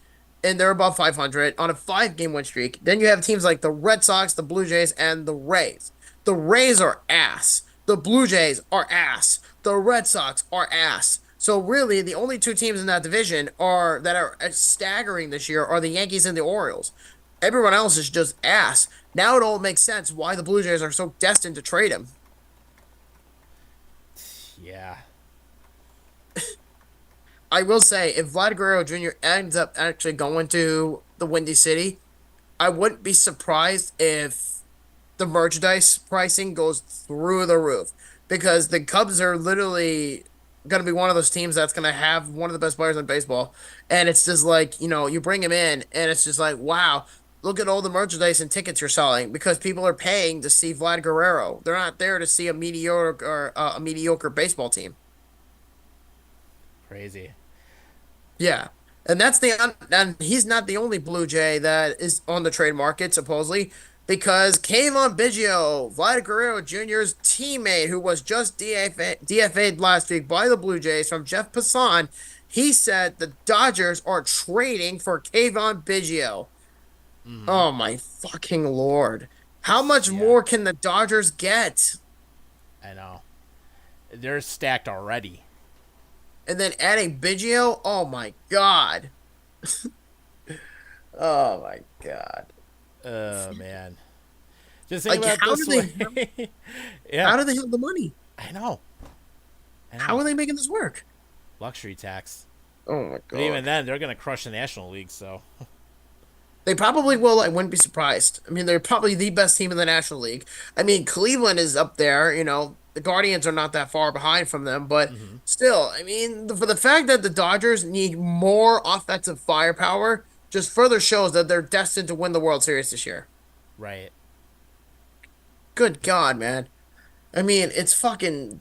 and they're above 500 on a five-game win streak. Then you have teams like the Red Sox, the Blue Jays, and the Rays. The Rays are ass. The Blue Jays are ass. The Red Sox are ass. So really, the only two teams in that division are that are staggering this year are the Yankees and the Orioles. Everyone else is just ass. Now it all makes sense why the Blue Jays are so destined to trade him. Yeah. I will say, if Vlad Guerrero Jr. ends up actually going to the Windy City, I wouldn't be surprised if the merchandise pricing goes through the roof because the Cubs are literally going to be one of those teams that's going to have one of the best players in baseball. And it's just like, you bring him in and it's just like, wow, look at all the merchandise and tickets you're selling because people are paying to see Vlad Guerrero. They're not there to see a mediocre baseball team. Crazy. Yeah. And he's not the only Blue Jay that is on the trade market, supposedly, because Kayvon Biggio, Vladimir Guerrero Jr.'s teammate, who was just DFA'd last week by the Blue Jays from Jeff Passan, he said the Dodgers are trading for Kayvon Biggio. Mm-hmm. Oh my fucking Lord. How much Yeah, more can the Dodgers get? I know. They're stacked already. And then adding Biggio? Oh my God. Oh my God. Oh man. Just think Like about it how do this they way. have Yeah, how do they have the money? I know. I How know. are they making this work? Luxury tax. Oh my But even God. then, they're gonna crush the National League. So They probably will. I wouldn't be surprised. I mean, they're probably the best team in the National League. I mean, Cleveland is up there. The Guardians are not that far behind from them, but mm-hmm. still, I mean, for the fact that the Dodgers need more offensive firepower just further shows that they're destined to win the World Series this year. Right. Good God, man. I mean, it's fucking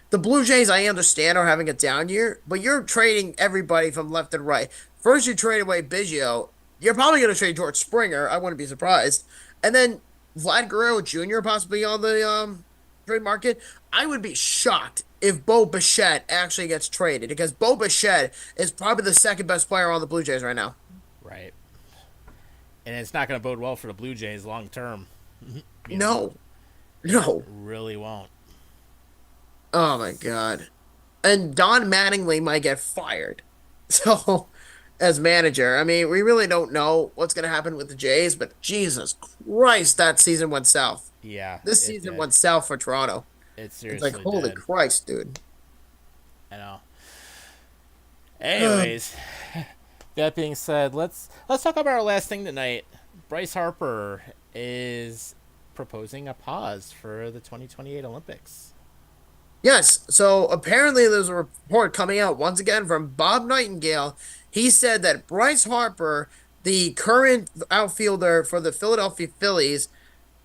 the Blue Jays. I understand are having a down year, but you're trading everybody from left and right. First, you trade away Biggio. You're probably going to trade George Springer. I wouldn't be surprised. And then Vlad Guerrero Jr. possibly on the trade market. I would be shocked if Bo Bichette actually gets traded because Bo Bichette is probably the second best player on the Blue Jays right now. Right. And it's not gonna bode well for the Blue Jays long term. You know, No, it no. really won't. Oh my God. And Don Mattingly might get fired. So, as manager, I mean, we really don't know what's going to happen with the Jays, but Jesus Christ, that season went south. Yeah, This it season did. went south for Toronto. It It's like, seriously holy did. Christ, dude. I know. Anyways, that being said, let's talk about our last thing tonight. Bryce Harper is proposing a pause for the 2028 Olympics. Yes. So apparently there's a report coming out once again from Bob Nightingale. He said that Bryce Harper, the current outfielder for the Philadelphia Phillies,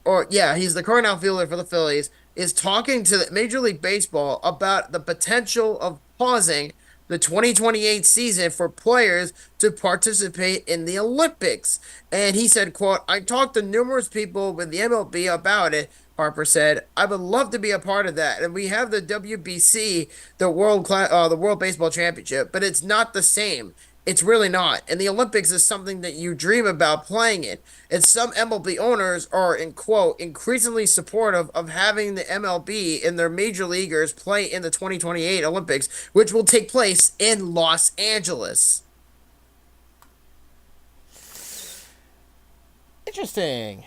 or yeah, he's the current outfielder for the Phillies, is talking to the Major League Baseball about the potential of pausing the 2028 season for players to participate in the Olympics. And he said, quote, I talked to numerous people with the MLB about it. Harper said, I would love to be a part of that. And we have the WBC, the World Baseball Championship, but it's not the same. It's really not. And the Olympics is something that you dream about playing it. And some MLB owners are, in quote, increasingly supportive of having the MLB and their major leaguers play in the 2028 Olympics, which will take place in Los Angeles. Interesting.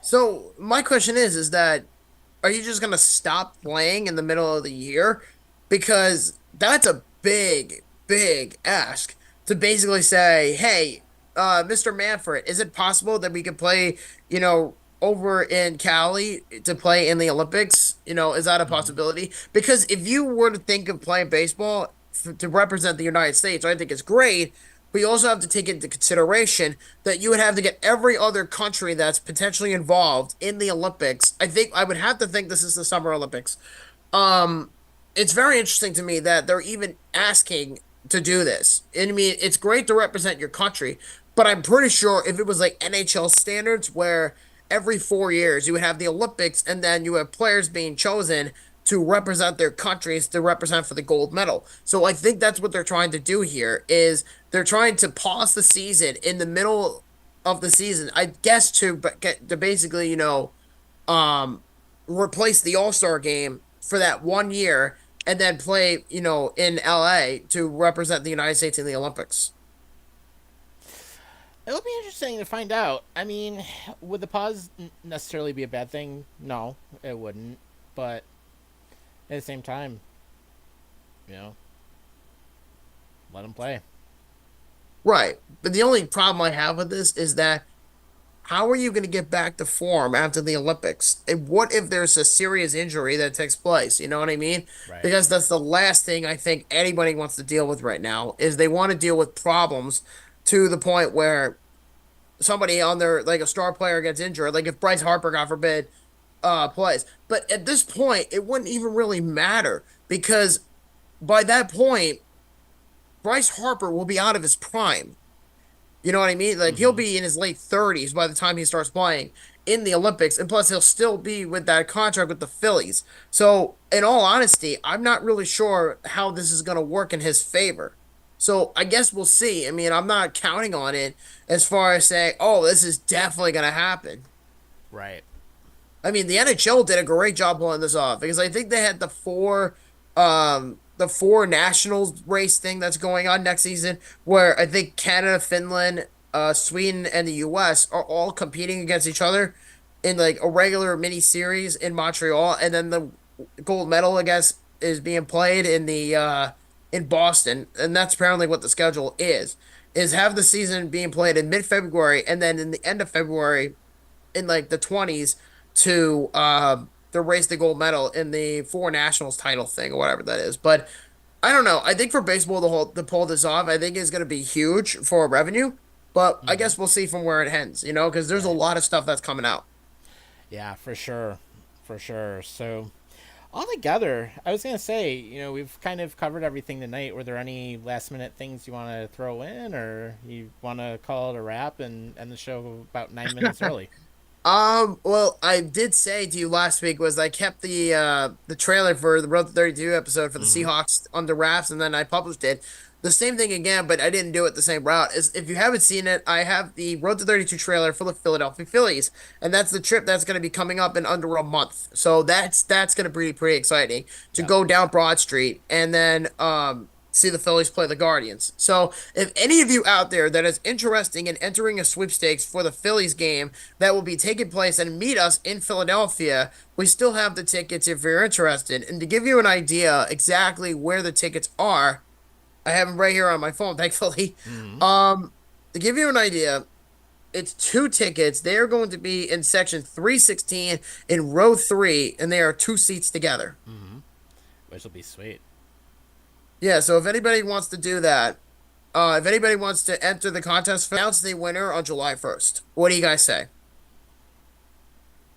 So my question is that are you just gonna stop playing in the middle of the year? Because that's a big, big ask to basically say, hey, Mr. Manfred, is it possible that we could play, over in Cali to play in the Olympics? Is that a Mm-hmm. possibility? Because if you were to think of playing baseball to represent the United States, I think it's great. But you also have to take into consideration that you would have to get every other country that's potentially involved in the Olympics. I think I would have to think this is the Summer Olympics. Um, it's very interesting to me that they're even asking to do this. And I mean, it's great to represent your country, but I'm pretty sure if it was like NHL standards where every 4 years you would have the Olympics and then you have players being chosen to represent their countries to represent for the gold medal. So I think that's what they're trying to do here is they're trying to pause the season in the middle of the season. I guess to basically, um replace the All-Star game for that 1 year and then play, in LA to represent the United States in the Olympics. It'll be interesting to find out. I mean, would the pause necessarily be a bad thing? No, it wouldn't. But at the same time, you know, let them play. Right. But the only problem I have with this is that how are you going to get back to form after the Olympics? And what if there's a serious injury that takes place? You know what I mean? Right. Because that's the last thing I think anybody wants to deal with right now is they want to deal with problems to the point where somebody on their like a star player gets injured, like if Bryce Harper, God forbid, plays. But at this point, it wouldn't even really matter because by that point, Bryce Harper will be out of his prime. You know what I mean? Like he'll Mm-hmm. be in his late 30s by the time he starts playing in the Olympics, and plus he'll still be with that contract with the Phillies. So, in all honesty, I'm not really sure how this is going to work in his favor. So, I guess we'll see. I mean, I'm not counting on it as far as saying, "Oh, this is definitely going to happen." Right. I mean, the NHL did a great job pulling this off because I think they had the four nationals race thing that's going on next season, where I think Canada, Finland, Sweden, and the U.S. are all competing against each other in like a regular mini series in Montreal, and then the gold medal, I guess, is being played in Boston, and that's apparently what the schedule is. Is have the season being played in mid-February, and then in the end of February in like the 20s to race the gold medal in the four nationals title thing or whatever that is. But I don't know. I think for baseball to pull this off, I think is going to be huge for revenue. But I Mm-hmm. guess we'll see from where it ends, because there's a Right. lot of stuff that's coming out. Yeah, for sure. For sure. So, altogether, I was going to say, we've kind of covered everything tonight. Were there any last minute things you want to throw in, or you want to call it a wrap and end the show about 9 minutes early? Well, I did say to you last week was I kept the trailer for the Road to 32 episode for the Mm-hmm. Seahawks under wraps, and then I published it. The same thing again, but I didn't do it the same route. Is if you haven't seen it, I have the Road to 32 trailer for the Philadelphia Phillies, and that's the trip that's going to be coming up in under a month. So that's going to be pretty exciting to Yep. go down Broad Street and then see the Phillies play the Guardians. So if any of you out there that is interested in entering a sweepstakes for the Phillies game that will be taking place and meet us in Philadelphia, we still have the tickets if you're interested. And to give you an idea exactly where the tickets are, I have them right here on my phone, thankfully. Mm-hmm. Um, to give you an idea, it's two tickets. They are going to be in section 316 in row three, and they are two seats together. Mm-hmm. Which will be sweet. Yeah, so if anybody wants to do that, if anybody wants to enter the contest, announce the winner on July 1st. What do you guys say?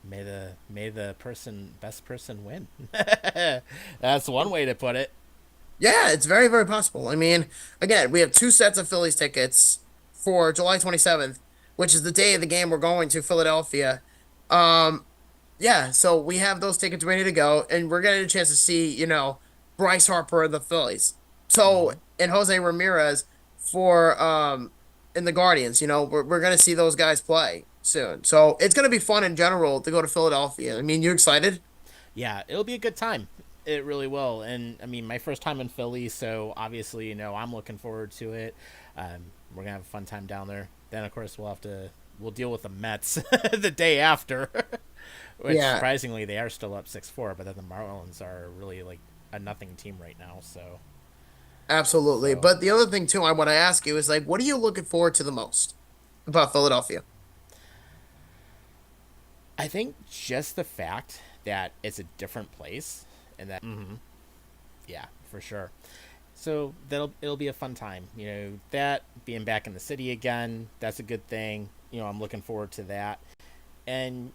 May the best person win. That's one way to put it. Yeah, it's very, very possible. I mean, again, we have two sets of Phillies tickets for July 27th, which is the day of the game we're going to Philadelphia. Um, yeah, so we have those tickets ready to go, and we're getting a chance to see, Bryce Harper of the Phillies. So, Mm-hmm. and Jose Ramirez for in the Guardians, we're gonna see those guys play soon. So it's gonna be fun in general to go to Philadelphia. I mean, you excited? Yeah, it'll be a good time. It really will. And I mean, my first time in Philly, so obviously, I'm looking forward to it. We're gonna have a fun time down there. Then, of course, we'll deal with the Mets the day after, which Yeah, surprisingly they are still up 6-4. But then the Marlins are really like a nothing team right now. absolutely. So But the other thing too, I want to ask you is like, what are you looking forward to the most about Philadelphia? I think just the fact that it's a different place and that, yeah, for sure. So it'll be a fun time. That being back in the city again, that's a good thing. I'm looking forward to that, and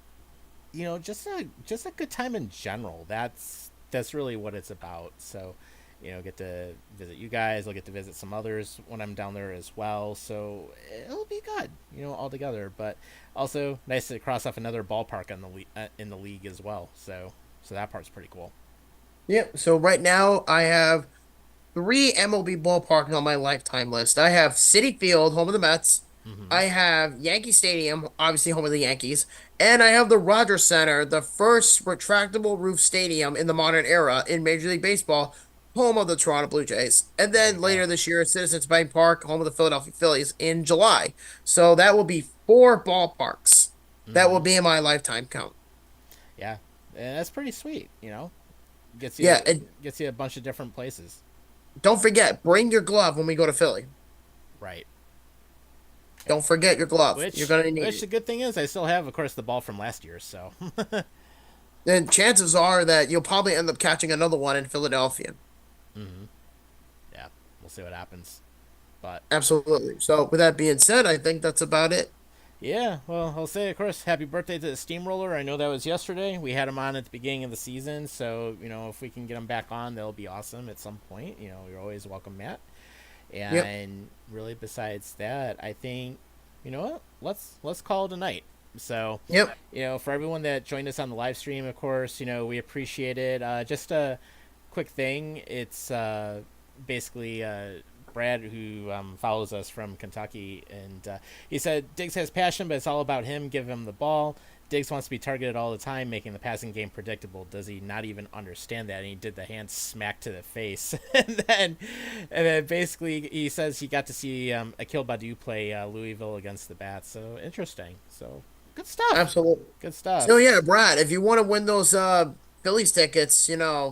just a good time in general. That's really what it's about. So, get to visit you guys. I'll get to visit some others when I'm down there as well. So it'll be good, all together. But also nice to cross off another ballpark in the league as well. So that part's pretty cool. Yep. So right now I have three MLB ballparks on my lifetime list. I have Citi Field, home of the Mets. Mm-hmm. I have Yankee Stadium, obviously home of the Yankees. And I have the Rogers Center, the first retractable roof stadium in the modern era in Major League Baseball, home of the Toronto Blue Jays. And There you then go. later this year, Citizens Bank Park, home of the Philadelphia Phillies in July. So that will be four ballparks. That will Mm-hmm. be in my lifetime count. Yeah, and that's pretty sweet. Gets Yeah, you and gets you a bunch of different places. don't forget, bring your glove when we go to Philly. Right. Don't forget your glove. You're Which gonna need which it. the good thing is I still have, of course, the ball from last year. So Then chances are that you'll probably end up catching another one in Philadelphia. mm-hmm. Yeah, we'll see what happens. But Absolutely. So with that being said, I think that's about it. Yeah, well, I'll say, of course, happy birthday to the Steamroller. I know that was yesterday. We had him on at the beginning of the season, so, if we can get him back on, that'll be awesome at some point. You're always welcome, Matt. Yep. And really, besides that, I think, what? Let's call it a night. So, Yep. for everyone that joined us on the live stream, of course, we appreciate it. Just a quick thing. It's basically Brad, who follows us from Kentucky, and he said Diggs has passion, but it's all about him. Give him the ball. Diggs wants to be targeted all the time, making the passing game predictable. Does he not even understand that? And he did the hand smack to the face, and then basically he says he got to see Akil Badu play Louisville against the Bats. So interesting. So good stuff. Absolutely. Good So stuff. yeah, Brad, if you want to win those Phillies tickets,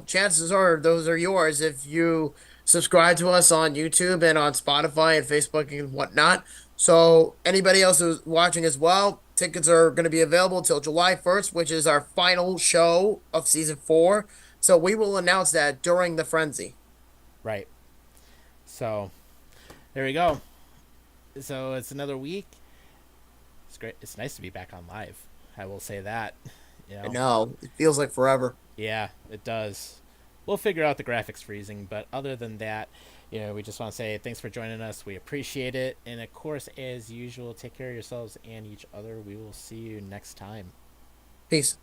chances are those are yours if you subscribe to us on YouTube and on Spotify and Facebook and whatnot. So anybody else who's watching as well, tickets are going to be available till July 1st, which is our final show of season 4. So we will announce that during the frenzy. Right. So there we go. So it's another week. It's great. It's nice to be back on live. I will say that. You I know. know it feels like forever. Yeah, it does. We'll figure out the graphics freezing, but other than that, we just want to say thanks for joining us. We appreciate it, and of course, as usual, take care of yourselves and each other. We will see you next time. Peace.